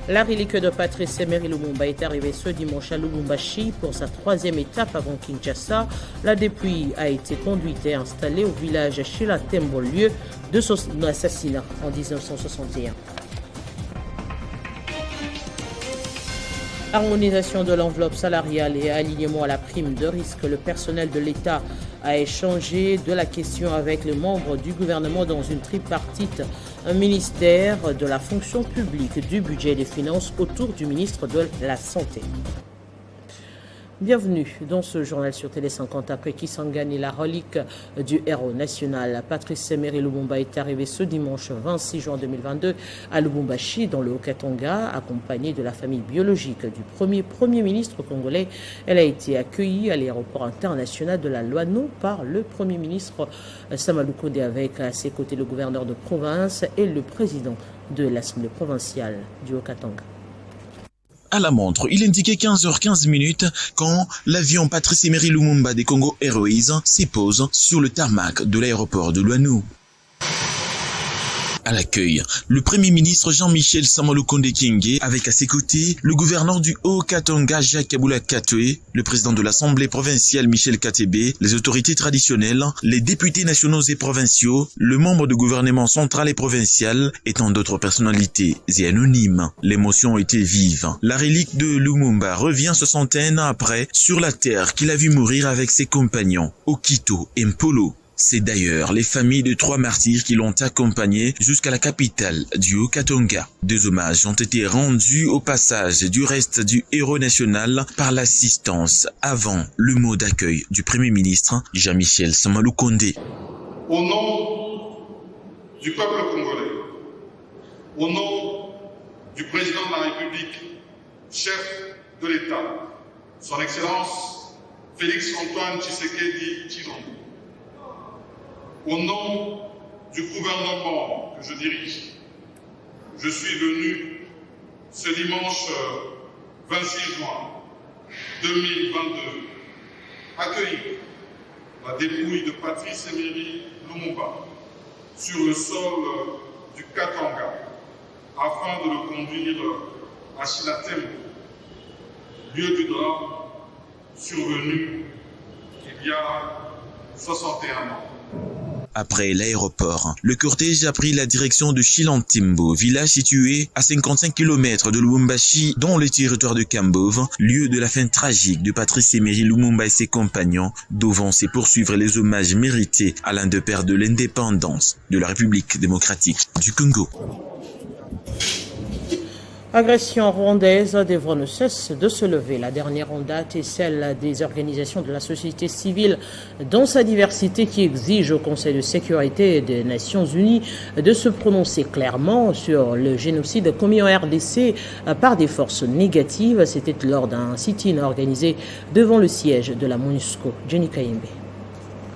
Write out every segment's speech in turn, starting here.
La relique de Patrice Emery Lumumba est arrivée ce dimanche à Lubumbashi pour sa troisième étape avant Kinshasa. La dépouille a été conduite et installée au village Chilatembo, lieu de son assassinat en 1961. Harmonisation de l'enveloppe salariale et alignement à la prime de risque. Le personnel de l'État a échangé de la question avec les membres du gouvernement dans une tripartite, un ministère de la fonction publique, du budget et des finances autour du ministre de la Santé. Bienvenue dans ce journal sur Télé 50 après Kisangani, la relique du héros national. Patrice Emery Lumumba est arrivé ce dimanche 26 juin 2022 à Lubumbashi dans le Haut-Katanga, accompagnée de la famille biologique du premier ministre congolais. Elle a été accueillie à l'aéroport international de la Loano par le Premier ministre Sama Lukonde, avec à ses côtés le gouverneur de province et le président de l'Assemblée provinciale du Haut-Katanga. À la montre, il indiquait 15h15 quand l'avion Patrice Emery Lumumba des Congo Airways s'épose sur le tarmac de l'aéroport de Loano. À l'accueil, le Premier ministre Jean-Michel Sama Lukonde Kyenge, avec à ses côtés le gouverneur du Haut-Katanga Jacques Kabula Katwe, le président de l'Assemblée provinciale Michel Katebe, les autorités traditionnelles, les députés nationaux et provinciaux, le membre du gouvernement central et provincial et tant d'autres personnalités et anonymes. L'émotion était vive. La relique de Lumumba revient 60 ans après sur la terre qu'il a vu mourir avec ses compagnons, Okito et Mpolo. C'est d'ailleurs les familles de 3 martyrs qui l'ont accompagné jusqu'à la capitale du Haut-Katanga. 2 hommages ont été rendus au passage du reste du héros national par l'assistance avant le mot d'accueil du Premier ministre Jean-Michel Sama Lukonde. Au nom du peuple congolais, au nom du président de la République, chef de l'État, son Excellence Félix-Antoine Tshisekedi Tshilombo, au nom du gouvernement que je dirige, je suis venu ce dimanche 26 juin 2022 accueillir la dépouille de Patrice Emery Lumumba sur le sol du Katanga afin de le conduire à Chilatembo, lieu du drame survenu il y a 61 ans. Après l'aéroport, le cortège a pris la direction de Chilatembo, village situé à 55 km de Lubumbashi, dans le territoire de Kambove, lieu de la fin tragique de Patrice Emery Lumumba et ses compagnons, devant se poursuivre les hommages mérités à l'un des pères de l'indépendance de la République démocratique du Congo. Agression rwandaise devant ne cesse de se lever. La dernière en date est celle des organisations de la société civile dans sa diversité qui exige au Conseil de sécurité des Nations Unies de se prononcer clairement sur le génocide commis en RDC par des forces négatives. C'était lors d'un sit-in organisé devant le siège de la MONUSCO. Jenny Kayembe.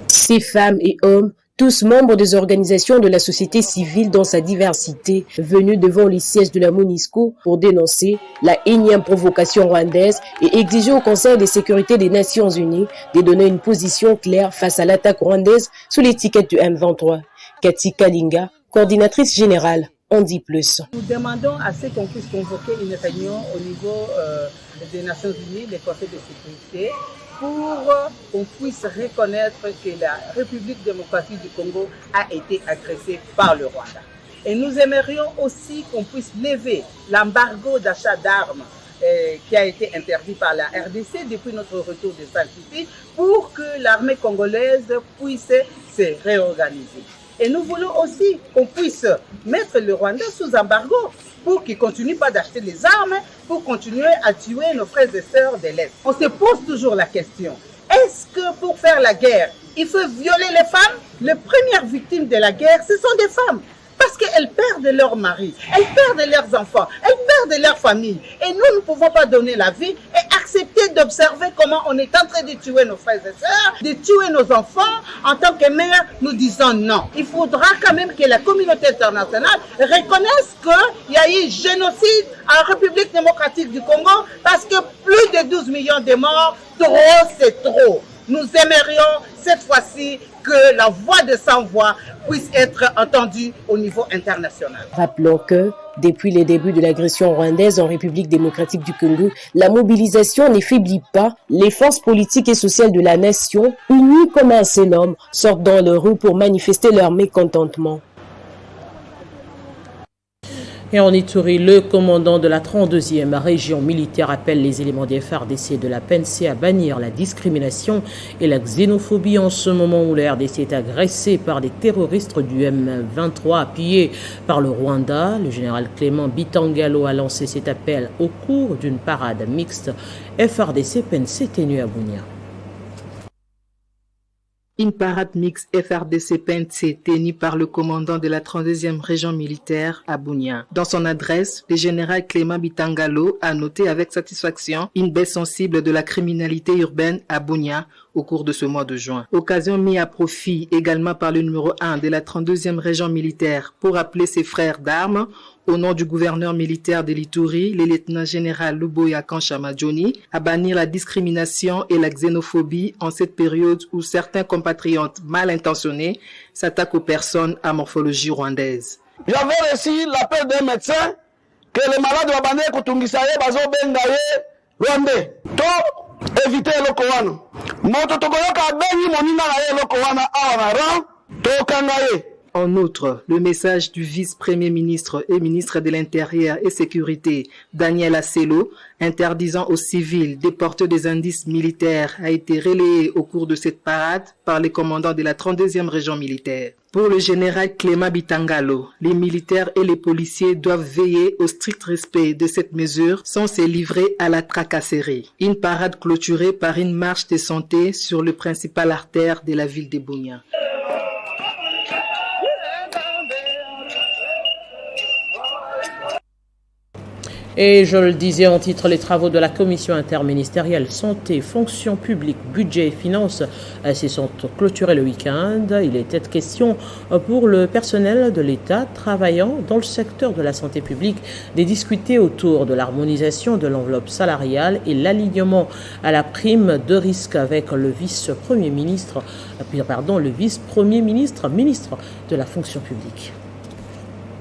Ces femmes et hommes, tous membres des organisations de la société civile dans sa diversité, venus devant les sièges de la MONUSCO pour dénoncer la énième provocation rwandaise et exiger au Conseil de sécurité des Nations Unies de donner une position claire face à l'attaque rwandaise sous l'étiquette du M23. Cathy Kalinga, coordinatrice générale, en dit plus. Nous demandons à ce qu'on puisse convoquer une réunion au niveau des Nations Unies, des Conseils de sécurité, pour qu'on puisse reconnaître que la République démocratique du Congo a été agressée par le Rwanda. Et nous aimerions aussi qu'on puisse lever l'embargo d'achat d'armes qui a été interdit par la RDC depuis notre retour de Saint-City pour que l'armée congolaise puisse se réorganiser. Et nous voulons aussi qu'on puisse mettre le Rwanda sous embargo pour qu'il ne continue pas d'acheter les armes, pour continuer à tuer nos frères et sœurs de l'Est. On se pose toujours la question, est-ce que pour faire la guerre, il faut violer les femmes? Les premières victimes de la guerre, ce sont des femmes. Parce qu'elles perdent leur mari, elles perdent leurs enfants, elles perdent leur famille. Et nous ne pouvons pas donner la vie et accepter d'observer comment on est en train de tuer nos frères et sœurs, de tuer nos enfants. En tant que mère, nous disons non. Il faudra quand même que la communauté internationale reconnaisse qu'il y a eu génocide en République démocratique du Congo parce que plus de 12 millions de morts, trop c'est trop. Nous aimerions cette fois-ci que la voix de sans voix puisse être entendue au niveau international. Rappelons que Depuis les débuts de l'agression rwandaise en République démocratique du Congo, la mobilisation ne faiblit pas. Les forces politiques et sociales de la nation, unies comme un seul homme, sortent dans les rues pour manifester leur mécontentement. Et en Ituri, le commandant de la 32e région militaire appelle les éléments des FARDC de la PNC à bannir la discrimination et la xénophobie en ce moment où la RDC est agressée par des terroristes du M23 appuyés par le Rwanda. Le général Clément Bitangalo a lancé cet appel au cours d'une parade mixte FARDC-PNC tenue à Bunia. Une parade mixte FARDC-PNC tenue par le commandant de la 32e région militaire à Bunia. Dans son adresse, le général Clément Bitangalo a noté avec satisfaction une baisse sensible de la criminalité urbaine à Bunia au cours de ce mois de juin. Occasion mise à profit également par le numéro 1 de la 32e région militaire pour appeler ses frères d'armes au nom du gouverneur militaire de l'Ituri, le lieutenant-général Luboya Kanchama Johnny, à bannir la discrimination et la xénophobie en cette période où certains compatriotes mal intentionnés s'attaquent aux personnes à morphologie rwandaise. J'avais reçu l'appel d'un médecin que les malades de Wabane Kutungisaye Bazo Bengaye Rwandais. To éviter le Kowan. Moto Togoyoka Beni Monina Naye le Kowana Awanara, To Kangaye. En outre, le message du vice-premier ministre et ministre de l'Intérieur et Sécurité, Daniel Asselo, interdisant aux civils de porter des indices militaires a été relayé au cours de cette parade par les commandants de la 32e région militaire. Pour le général Clément Bitangalo, les militaires et les policiers doivent veiller au strict respect de cette mesure sans se livrer à la tracasserie. Une parade clôturée par une marche de santé sur le principal artère de la ville de Bunia. Et je le disais en titre, les travaux de la commission interministérielle santé, fonction publique, budget et finances se sont clôturés le week-end. Il était question pour le personnel de l'État travaillant dans le secteur de la santé publique de discuter autour de l'harmonisation de l'enveloppe salariale et l'alignement à la prime de risque avec le vice-premier ministre, ministre de la fonction publique.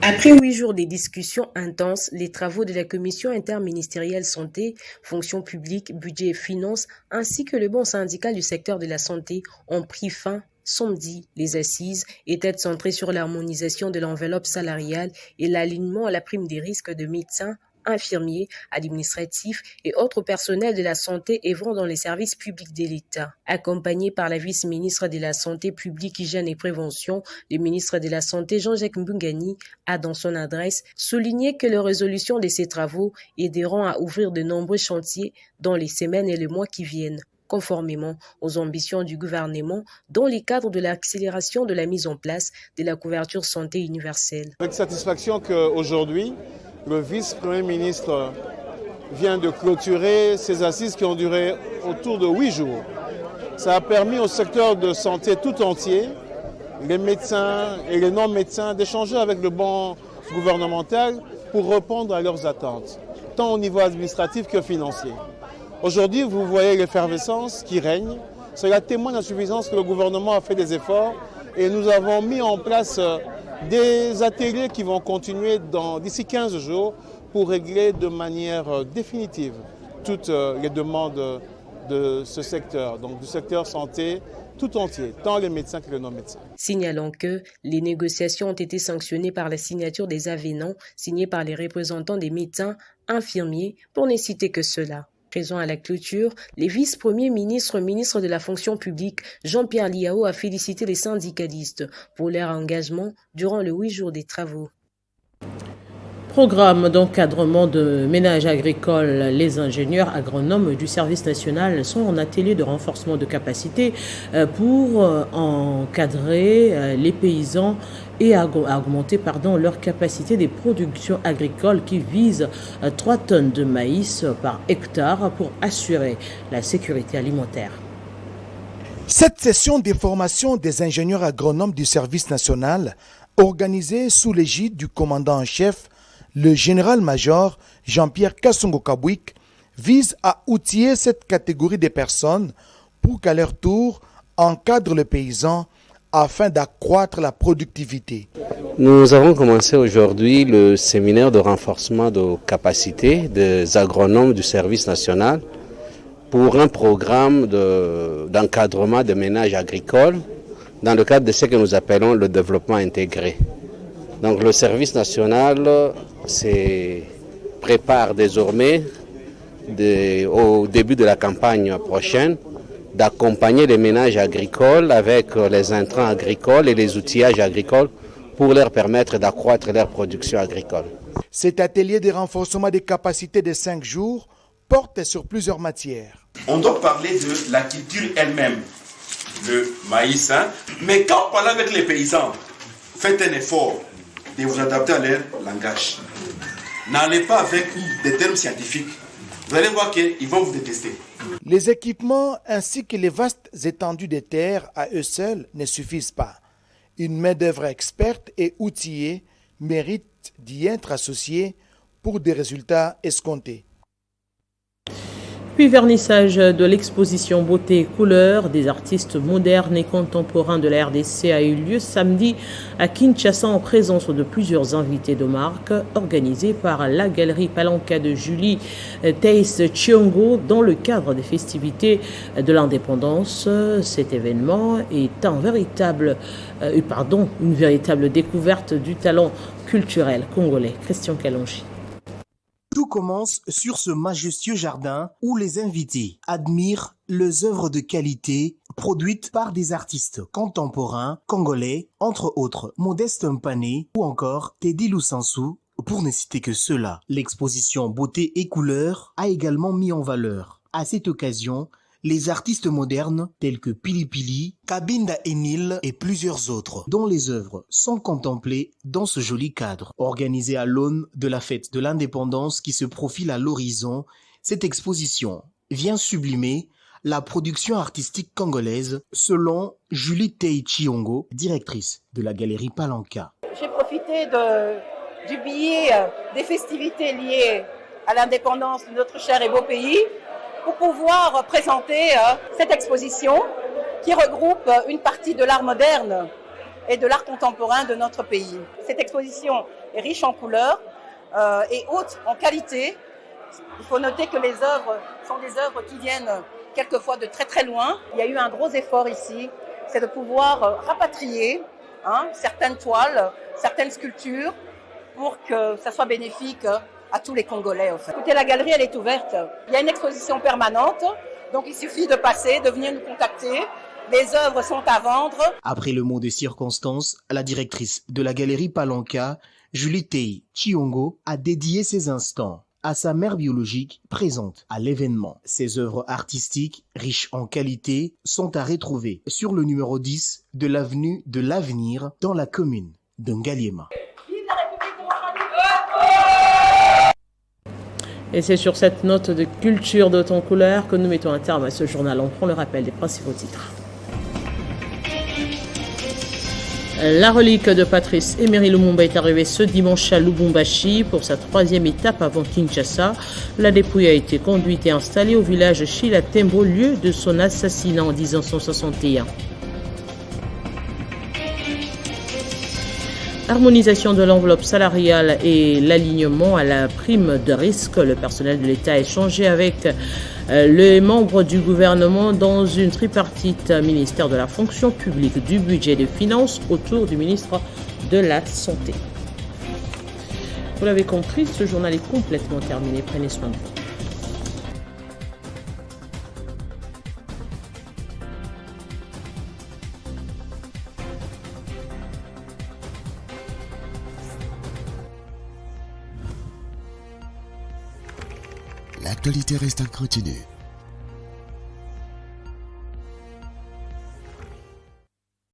Après 8 jours de discussions intenses, les travaux de la commission interministérielle santé, fonction publique, budget et finances, ainsi que le bon syndical du secteur de la santé ont pris fin samedi. Les assises étaient centrées sur l'harmonisation de l'enveloppe salariale et l'alignement à la prime des risques de médecins, infirmiers, administratifs et autres personnels de la santé œuvrant dans les services publics de l'État. Accompagné par la vice-ministre de la Santé publique, Hygiène et Prévention, le ministre de la Santé, Jean-Jacques Mbungani, a dans son adresse souligné que la résolution de ces travaux aideront à ouvrir de nombreux chantiers dans les semaines et les mois qui viennent, conformément aux ambitions du gouvernement dans le cadre de l'accélération de la mise en place de la couverture santé universelle. Avec satisfaction qu'aujourd'hui, le vice-premier ministre vient de clôturer ces assises qui ont duré autour de 8 jours. Ça a permis au secteur de santé tout entier, les médecins et les non-médecins, d'échanger avec le banc gouvernemental pour répondre à leurs attentes, tant au niveau administratif que financier. Aujourd'hui, vous voyez l'effervescence qui règne. Cela témoigne à suffisance que le gouvernement a fait des efforts et nous avons mis en place des ateliers qui vont continuer d'ici 15 jours pour régler de manière définitive toutes les demandes de ce secteur, donc du secteur santé tout entier, tant les médecins que les non-médecins. Signalant que les négociations ont été sanctionnées par la signature des avenants signés par les représentants des médecins, infirmiers, pour ne citer que cela. Présent à la clôture, les vice-premiers ministres, ministre de la fonction publique, Jean-Pierre Liao a félicité les syndicalistes pour leur engagement durant les 8 jours des travaux. Programme d'encadrement de ménages agricoles. Les ingénieurs agronomes du service national sont en atelier de renforcement de capacité pour encadrer les paysans et augmenter leur capacité de production agricole qui vise 3 tonnes de maïs par hectare pour assurer la sécurité alimentaire. Cette session de formation des ingénieurs agronomes du service national, organisée sous l'égide du commandant en chef, le général-major Jean-Pierre Kassongo-Kabouik, vise à outiller cette catégorie de personnes pour qu'à leur tour encadrent le paysan afin d'accroître la productivité. Nous avons commencé aujourd'hui le séminaire de renforcement de capacités des agronomes du service national pour un programme d'encadrement des ménages agricoles dans le cadre de ce que nous appelons le développement intégré. Donc le service national prépare désormais au début de la campagne prochaine d'accompagner les ménages agricoles avec les intrants agricoles et les outillages agricoles pour leur permettre d'accroître leur production agricole. Cet atelier de renforcement des capacités de 5 jours porte sur plusieurs matières. On doit parler de la culture elle-même, le maïs, mais quand on parle avec les paysans, faites un effort de vous adapter à leur langage. N'allez pas avec des termes scientifiques. Vous allez voir qu'ils vont vous détester. Les équipements ainsi que les vastes étendues de terre à eux seuls ne suffisent pas. Une main-d'œuvre experte et outillée mérite d'y être associée pour des résultats escomptés. Puis vernissage de l'exposition Beauté et couleurs des artistes modernes et contemporains de la RDC a eu lieu samedi à Kinshasa en présence de plusieurs invités de marque organisés par la galerie Palanca de Julie Theis Chiongo dans le cadre des festivités de l'indépendance. Cet événement est une véritable découverte du talent culturel congolais. Christian Kalonji. Tout commence sur ce majestueux jardin où les invités admirent les œuvres de qualité produites par des artistes contemporains congolais, entre autres Modeste Mpané ou encore Teddy Lusansou, pour ne citer que ceux-là. L'exposition Beauté et couleurs a également mis en valeur, à cette occasion, les artistes modernes tels que Pili Pili, Kabinda Enil et plusieurs autres, dont les œuvres sont contemplées dans ce joli cadre. Organisé à l'aune de la fête de l'indépendance qui se profile à l'horizon, cette exposition vient sublimer la production artistique congolaise selon Julie Theis Chiongo, directrice de la galerie Palanca. J'ai profité du billet des festivités liées à l'indépendance de notre cher et beau pays pour pouvoir présenter cette exposition qui regroupe une partie de l'art moderne et de l'art contemporain de notre pays. Cette exposition est riche en couleurs et haute en qualité. Il faut noter que les œuvres sont des œuvres qui viennent quelquefois de très très loin. Il y a eu un gros effort ici, c'est de pouvoir rapatrier certaines toiles, certaines sculptures pour que ça soit bénéfique à tous les Congolais. En fait. Écoutez, la galerie, elle est ouverte. Il y a une exposition permanente, donc il suffit de passer, de venir nous contacter. Les œuvres sont à vendre. Après le mot de circonstance, la directrice de la galerie Palanca, Julie Theis Chiongo, a dédié ces instants à sa mère biologique présente à l'événement. Ces œuvres artistiques, riches en qualité, sont à retrouver sur le numéro 10 de l'avenue de l'Avenir dans la commune de Ngaliema. Et c'est sur cette note de culture de ton couleur que nous mettons un terme à ce journal. On prend le rappel des principaux titres. La relique de Patrice Emery Lumumba est arrivée ce dimanche à Lubumbashi pour sa 3e étape avant Kinshasa. La dépouille a été conduite et installée au village Chilatembo, lieu de son assassinat en 1961. Harmonisation de l'enveloppe salariale et l'alignement à la prime de risque. Le personnel de l'État a échangé avec les membres du gouvernement dans une tripartite ministère de la fonction publique, du budget et des finances autour du ministre de la Santé. Vous l'avez compris, ce journal est complètement terminé. Prenez soin de vous. L'actualité reste incontinue.